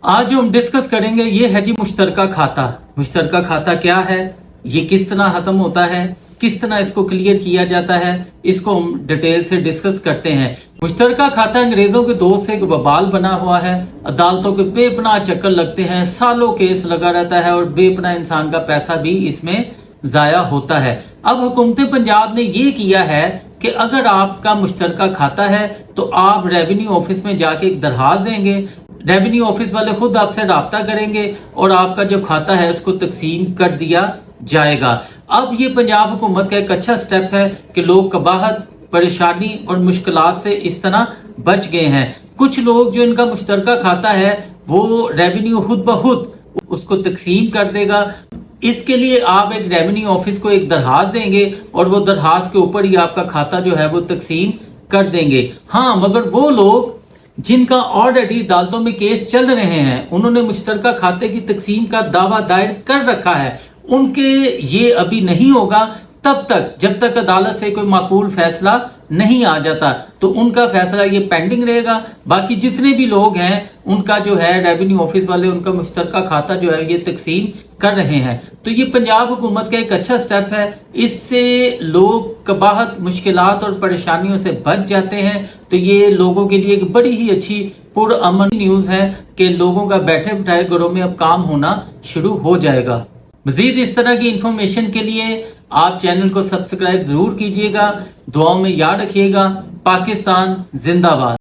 आज जो हम डिस्कस करेंगे ये है जी मुश्तरका खाता। मुश्तरका खाता क्या है, ये किस तरह खत्म होता है, किस तरह इसको क्लियर किया जाता है, इसको हम डिटेल से डिस्कस करते हैं। मुश्तरका खाता अंग्रेजों के दौर से एक वबाल बना हुआ है। अदालतों के बेपनाह चक्कर लगते हैं, सालों केस लगा रहता है और बेपनाह इंसान का पैसा भी इसमें जाया होता है। अब हुकूमत पंजाब ने ये किया है कि अगर आपका मुश्तरका खाता है तो आप रेवेन्यू ऑफिस में जाके एक दरखास्त देंगे, रेवेन्यू ऑफिस वाले खुद आपसे राब्ता करेंगे और आपका जो खाता है उसको तकसीम कर दिया जाएगा। अब ये पंजाब हुकूमत का एक अच्छा स्टेप है कि लोग कबाहत, परेशानी और मुश्किलात से इस तरह बच गए हैं। कुछ लोग जो इनका मुश्तरका खाता है वो रेवेन्यू खुद ब खुद उसको तकसीम कर देगा। इसके लिए आप एक रेवेन्यू ऑफिस को एक दरखास्त देंगे और वो दरखास्त के ऊपर ही आपका खाता जो है वो तकसीम कर देंगे। हाँ, मगर वो लोग जिनका ऑलरेडी अदालतों में केस चल रहे हैं, उन्होंने मुश्तरका खाते की तकसीम का दावा दायर कर रखा है, उनके ये अभी नहीं होगा तब तक जब तक अदालत से कोई माकूल फैसला नहीं आ जाता, तो उनका फैसला ये पेंडिंग रहेगा। बाकी जितने भी लोग हैं उनका जो है रेवेन्यू ऑफिस वाले उनका मुश्तरका खाता जो है ये तकसीम कर रहे हैं। तो ये पंजाब हुकूमत का एक अच्छा स्टेप है, इससे लोग कबाहत, मुश्किलात और परेशानियों से बच जाते हैं। तो ये लोगों के लिए एक बड़ी ही अच्छी पुरअमन न्यूज़ है कि लोगों का बैठे बिठाए घरों में अब काम होना शुरू हो जाएगा। मजीद इस तरह की इंफॉर्मेशन के लिए आप चैनल को सब्सक्राइब जरूर कीजिएगा। दुआओं में याद रखिएगा। पाकिस्तान जिंदाबाद।